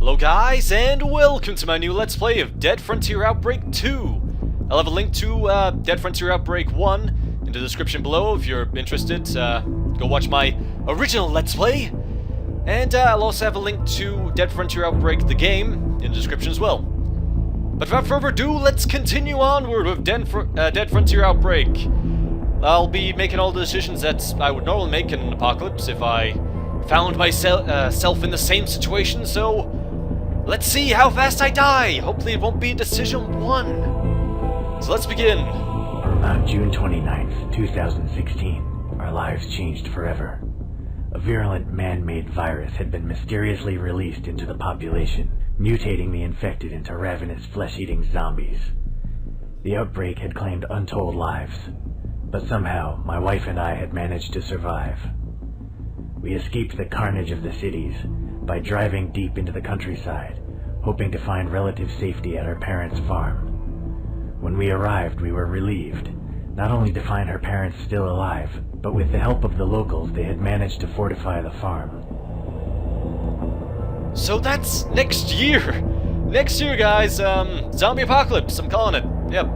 Hello guys, and welcome to my new Let's Play of Dead Frontier Outbreak 2. I'll have a link to Dead Frontier Outbreak 1 in the description below if you're interested. Go watch my original Let's Play. And I'll also have a link to Dead Frontier Outbreak, the game, in the description as well. But without further ado, let's continue onward with Dead Frontier Outbreak. I'll be making all the decisions that I would normally make in an apocalypse if I found myself in the same situation, so let's see how fast I die. Hopefully it won't be decision 1. So let's begin. On June 29th, 2016, our lives changed forever. A virulent man-made virus had been mysteriously released into the population, mutating the infected into ravenous flesh-eating zombies. The outbreak had claimed untold lives, but somehow my wife and I had managed to survive. We escaped the carnage of the cities by driving deep into the countryside, hoping to find relative safety at our parents' farm. When we arrived, we were relieved, not only to find her parents still alive, but with the help of the locals, they had managed to fortify the farm. So that's next year! Next year, guys, zombie apocalypse, I'm calling it. Yep.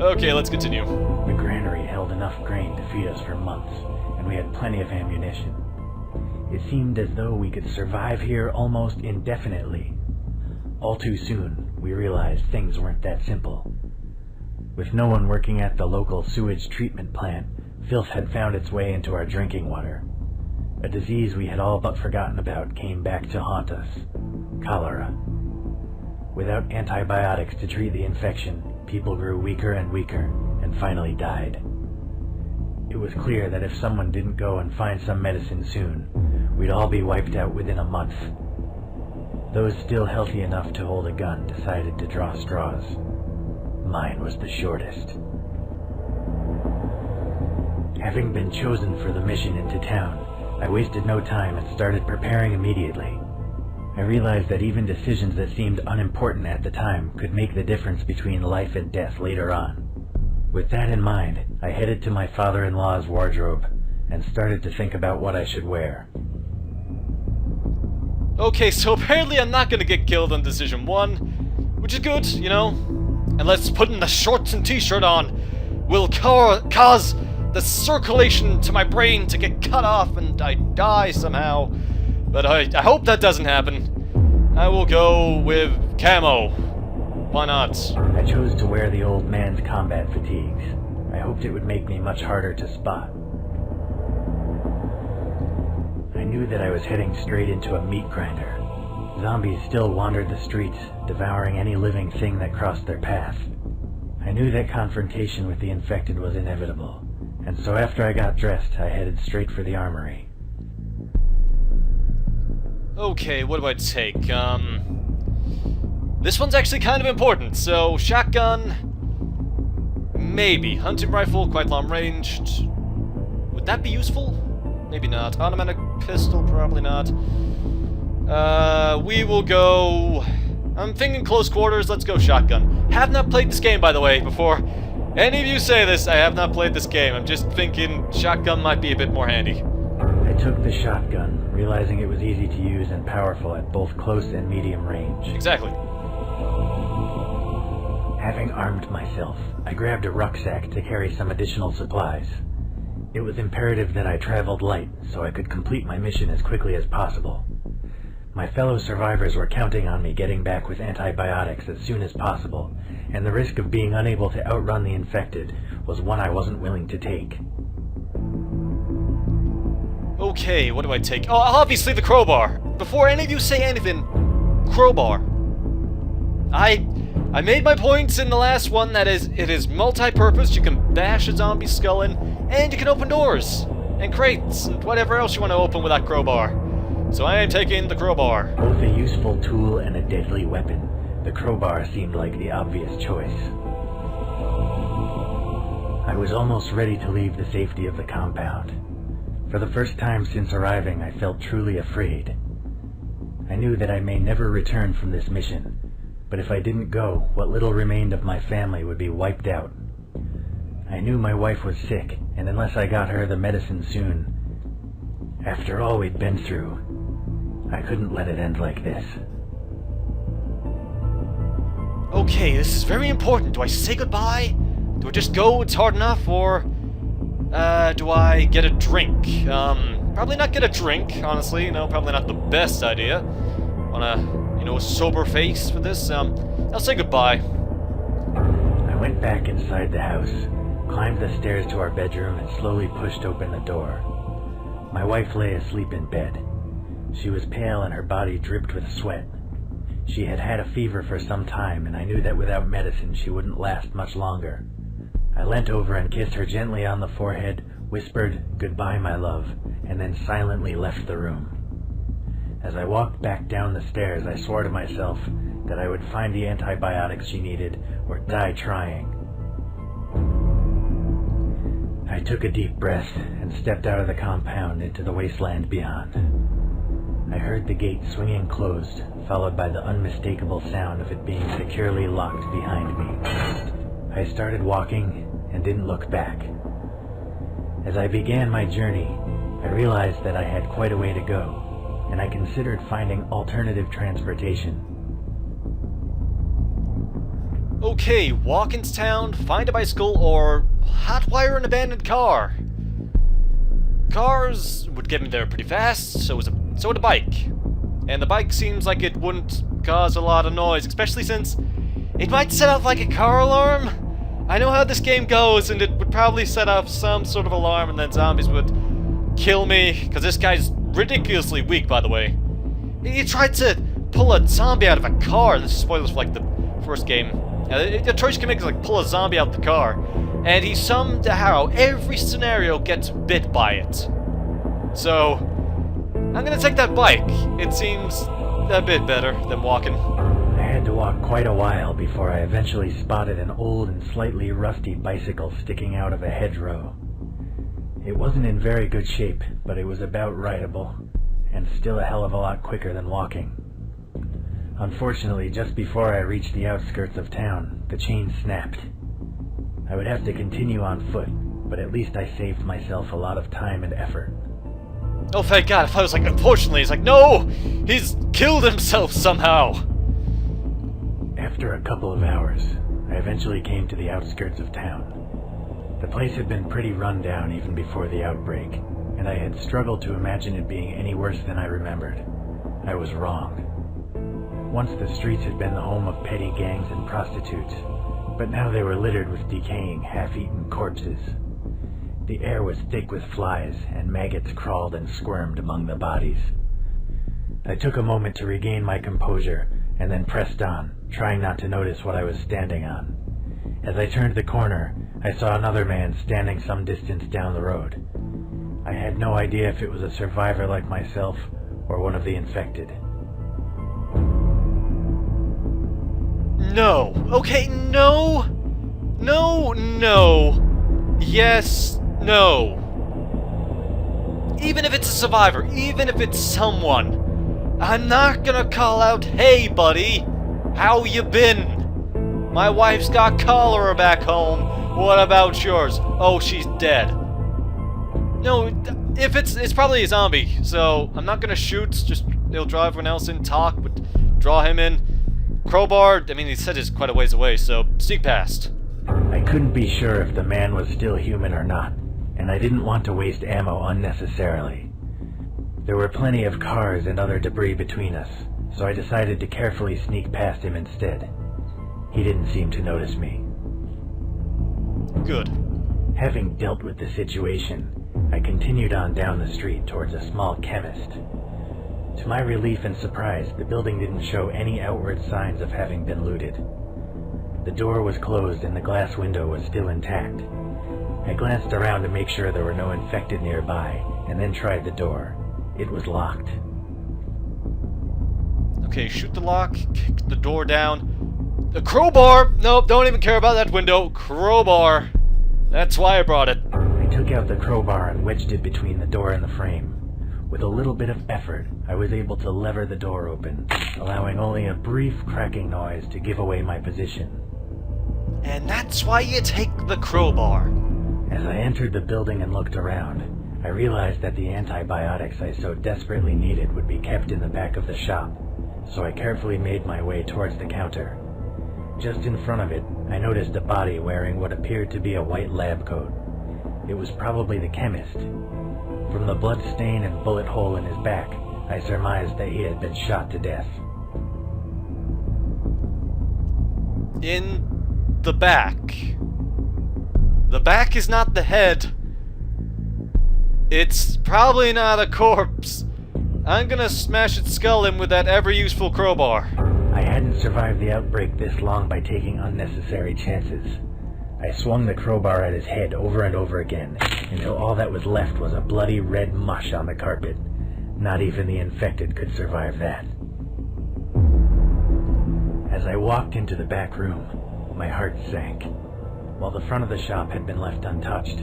Okay, let's continue. The granary held enough grain to feed us for months, and we had plenty of ammunition. It seemed as though we could survive here almost indefinitely. All too soon, we realized things weren't that simple. With no one working at the local sewage treatment plant, filth had found its way into our drinking water. A disease we had all but forgotten about came back to haunt us: cholera. Without antibiotics to treat the infection, people grew weaker and weaker, and finally died. It was clear that if someone didn't go and find some medicine soon, we'd all be wiped out within a month. Those still healthy enough to hold a gun decided to draw straws. Mine was the shortest. Having been chosen for the mission into town, I wasted no time and started preparing immediately. I realized that even decisions that seemed unimportant at the time could make the difference between life and death later on. With that in mind, I headed to my father-in-law's wardrobe and started to think about what I should wear. Okay, so apparently I'm not gonna get killed on decision 1, which is good, you know? And let's put in the shorts and t-shirt on. Will cause the circulation to my brain to get cut off and I die somehow. But I hope that doesn't happen. I will go with camo. Why not? I chose to wear the old man's combat fatigues. I hoped it would make me much harder to spot. I knew that I was heading straight into a meat grinder. Zombies still wandered the streets, devouring any living thing that crossed their path. I knew that confrontation with the infected was inevitable, and so after I got dressed, I headed straight for the armory. Okay, what do I take? This one's actually kind of important, so shotgun, maybe. Hunting rifle, quite long ranged. Would that be useful? Maybe not. Automatic pistol, probably not. We will go... I'm thinking close quarters, let's go shotgun. Have not played this game, by the way, before any of you say this. I have not played this game. I'm just thinking shotgun might be a bit more handy. I took the shotgun, realizing it was easy to use and powerful at both close and medium range. Exactly. Having armed myself, I grabbed a rucksack to carry some additional supplies. It was imperative that I traveled light so I could complete my mission as quickly as possible. My fellow survivors were counting on me getting back with antibiotics as soon as possible, and the risk of being unable to outrun the infected was one I wasn't willing to take. Okay, what do I take? Oh, obviously the crowbar. Before any of you say anything, crowbar. I made my points in the last one, that is, it is multi-purpose. You can bash a zombie skull in, and you can open doors, and crates, and whatever else you want to open with that crowbar. So I am taking the crowbar. Both a useful tool and a deadly weapon, the crowbar seemed like the obvious choice. I was almost ready to leave the safety of the compound. For the first time since arriving, I felt truly afraid. I knew that I may never return from this mission, but if I didn't go, what little remained of my family would be wiped out. I knew my wife was sick, and unless I got her the medicine soon, after all we'd been through, I couldn't let it end like this. Okay, this is very important. Do I say goodbye? Do I just go, it's hard enough, or do I get a drink? Probably not get a drink, honestly. Probably not the best idea. On a sober face for this. I'll say goodbye. I went back inside the house, climbed the stairs to our bedroom, and slowly pushed open the door. My wife lay asleep in bed. She was pale and her body dripped with sweat. She had had a fever for some time, and I knew that without medicine she wouldn't last much longer. I leant over and kissed her gently on the forehead, whispered, "Goodbye, my love," and then silently left the room. As I walked back down the stairs, I swore to myself that I would find the antibiotics she needed or die trying. I took a deep breath and stepped out of the compound into the wasteland beyond. I heard the gate swinging closed, followed by the unmistakable sound of it being securely locked behind me. I started walking and didn't look back. As I began my journey, I realized that I had quite a way to go, and I considered finding alternative transportation. Okay, walk into town, find a bicycle, or hotwire an abandoned car. Cars would get me there pretty fast, so would a bike. And the bike seems like it wouldn't cause a lot of noise, especially since it might set off like a car alarm. I know how this game goes, and it would probably set off some sort of alarm, and then zombies would kill me, because this guy's ridiculously weak, by the way. He tried to pull a zombie out of a car. This is spoilers for, like, the first game. The choice you can make is, like, pull a zombie out the car. And he somehow, every scenario, gets bit by it. So, I'm gonna take that bike. It seems a bit better than walking. I had to walk quite a while before I eventually spotted an old and slightly rusty bicycle sticking out of a hedgerow. It wasn't in very good shape, but it was about rideable, and still a hell of a lot quicker than walking. Unfortunately, just before I reached the outskirts of town, the chain snapped. I would have to continue on foot, but at least I saved myself a lot of time and effort. Oh, thank God. If I was like, unfortunately, it's like, no! He's killed himself somehow! After a couple of hours, I eventually came to the outskirts of town. The place had been pretty run down even before the outbreak, and I had struggled to imagine it being any worse than I remembered. I was wrong. Once the streets had been the home of petty gangs and prostitutes, but now they were littered with decaying, half-eaten corpses. The air was thick with flies, and maggots crawled and squirmed among the bodies. I took a moment to regain my composure, and then pressed on, trying not to notice what I was standing on. As I turned the corner, I saw another man standing some distance down the road. I had no idea if it was a survivor like myself, or one of the infected. No. Okay, no. No, no. Yes, no. Even if it's a survivor, even if it's someone, I'm not gonna call out, "Hey, buddy, how you been? My wife's got cholera back home. What about yours? Oh, she's dead." No, if it's probably a zombie, so I'm not gonna shoot, just it'll draw everyone else in, talk, but draw him in. Crowbar, I mean, he said he's quite a ways away, so sneak past. I couldn't be sure if the man was still human or not, and I didn't want to waste ammo unnecessarily. There were plenty of cars and other debris between us, so I decided to carefully sneak past him instead. He didn't seem to notice me. Good. Having dealt with the situation, I continued on down the street towards a small chemist. To my relief and surprise, the building didn't show any outward signs of having been looted. The door was closed and the glass window was still intact. I glanced around to make sure there were no infected nearby, and then tried the door. It was locked. Okay, shoot the lock, kick the door down. The crowbar! Nope, don't even care about that window. Crowbar. That's why I brought it. I took out the crowbar and wedged it between the door and the frame. With a little bit of effort, I was able to lever the door open, allowing only a brief cracking noise to give away my position. And that's why you take the crowbar. As I entered the building and looked around, I realized that the antibiotics I so desperately needed would be kept in the back of the shop, so I carefully made my way towards the counter. Just in front of it, I noticed a body wearing what appeared to be a white lab coat. It was probably the chemist. From the blood stain and bullet hole in his back, I surmised that he had been shot to death. In the back. The back is not the head. It's probably not a corpse. I'm gonna smash its skull in with that ever-useful crowbar. I hadn't survived the outbreak this long by taking unnecessary chances. I swung the crowbar at his head over and over again, until all that was left was a bloody red mush on the carpet. Not even the infected could survive that. As I walked into the back room, my heart sank. While the front of the shop had been left untouched,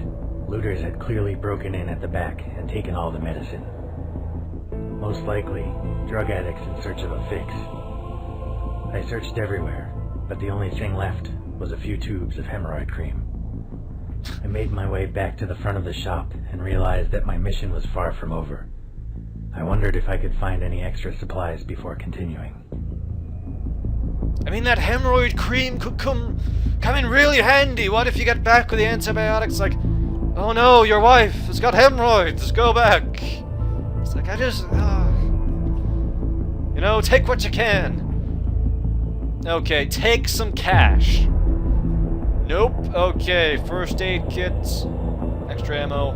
looters had clearly broken in at the back and taken all the medicine. Most likely, drug addicts in search of a fix. I searched everywhere, but the only thing left was a few tubes of hemorrhoid cream. I made my way back to the front of the shop and realized that my mission was far from over. I wondered if I could find any extra supplies before continuing. I mean, that hemorrhoid cream could come in really handy. What if you get back with the antibiotics? Like, oh no, your wife has got hemorrhoids. Go back. It's like, I just, you know, take what you can. Okay, take some cash. Nope. Okay, first aid kits, extra ammo.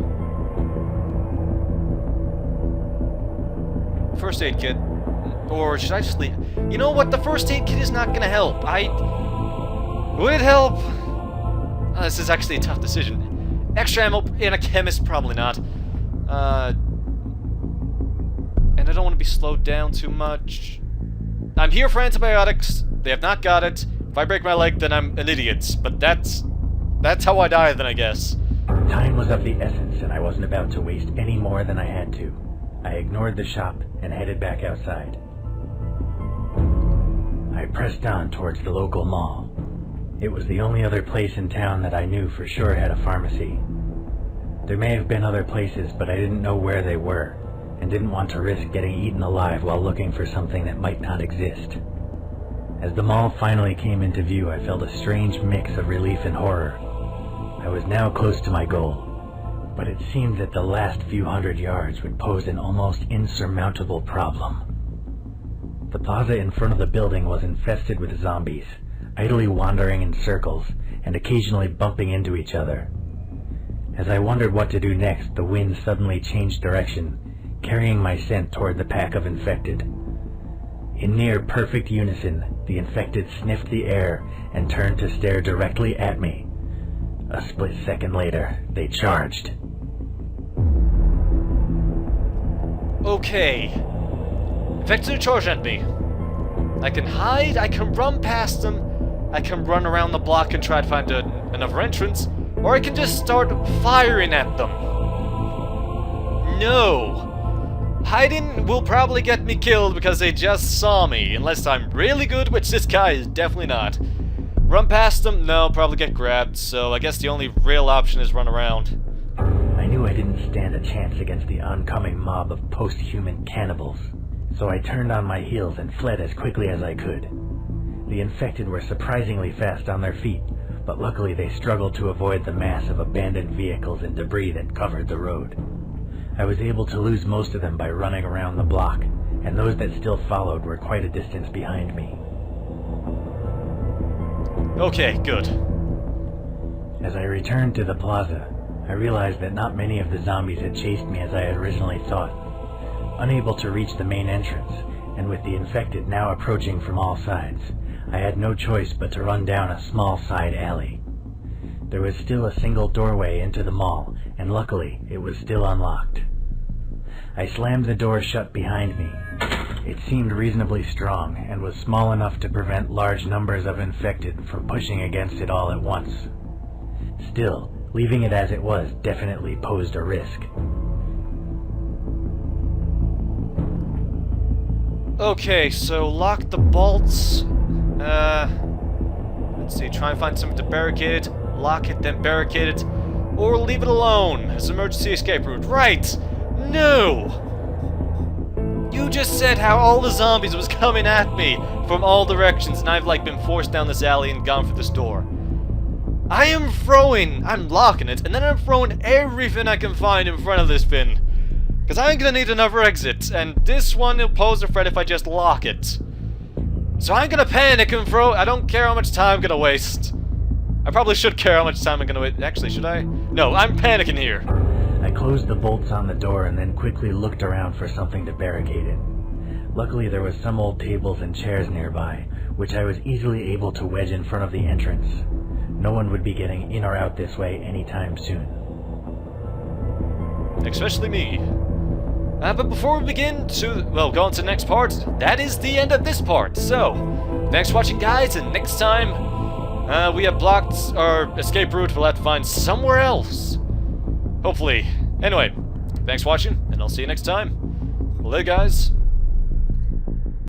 First aid kit. Or should I just leave? You know what? The first aid kit is not gonna help. Would it help? Oh, this is actually a tough decision. Extra ammo in a chemist, probably not. And I don't want to be slowed down too much. I'm here for antibiotics. They have not got it. If I break my leg, then I'm an idiot. But that's how I die, then, I guess. Time was of the essence, and I wasn't about to waste any more than I had to. I ignored the shop and headed back outside. I pressed on towards the local mall. It was the only other place in town that I knew for sure had a pharmacy. There may have been other places, but I didn't know where they were, and didn't want to risk getting eaten alive while looking for something that might not exist. As the mall finally came into view, I felt a strange mix of relief and horror. I was now close to my goal, but it seemed that the last few hundred yards would pose an almost insurmountable problem. The plaza in front of the building was infested with zombies, idly wandering in circles and occasionally bumping into each other. As I wondered what to do next, the wind suddenly changed direction, carrying my scent toward the pack of infected. In near perfect unison, the infected sniffed the air and turned to stare directly at me. A split second later, they charged. Okay. Infected are charged at me. I can hide, I can run past them, I can run around the block and try to find another entrance, or I can just start firing at them. No. Hiding will probably get me killed because they just saw me, unless I'm really good, which this guy is definitely not. Run past them? No, probably get grabbed, so I guess the only real option is run around. I knew I didn't stand a chance against the oncoming mob of post-human cannibals, so I turned on my heels and fled as quickly as I could. The infected were surprisingly fast on their feet, but luckily they struggled to avoid the mass of abandoned vehicles and debris that covered the road. I was able to lose most of them by running around the block, and those that still followed were quite a distance behind me. Okay, good. As I returned to the plaza, I realized that not many of the zombies had chased me as I had originally thought. Unable to reach the main entrance, and with the infected now approaching from all sides, I had no choice but to run down a small side alley. There was still a single doorway into the mall, and luckily it was still unlocked. I slammed the door shut behind me. It seemed reasonably strong, and was small enough to prevent large numbers of infected from pushing against it all at once. Still, leaving it as it was definitely posed a risk. Okay, so lock the bolts. Let's see, try and find something to barricade it. Lock it, then barricade it. or leave it alone as an emergency escape route. Right! No! You just said how all the zombies was coming at me from all directions, and I've like been forced down this alley and gone for this door. I'm locking it, and then I'm throwing everything I can find in front of this bin. Because I'm gonna need another exit, and this one will pose a threat if I just lock it. So I'm gonna panic and throw. I don't care how much time I'm gonna waste. I probably should care how much time I'm gonna waste. Actually, should I? No, I'm panicking here. I closed the bolts on the door and then quickly looked around for something to barricade it. Luckily, there was some old tables and chairs nearby, which I was easily able to wedge in front of the entrance. No one would be getting in or out this way anytime soon. Especially me. But before we begin to, well, go on to the next part, that is the end of this part. So, thanks for watching, guys, and next time, we have blocked our escape route. We'll have to find somewhere else. Hopefully. Anyway, thanks for watching, and I'll see you next time. Later, guys.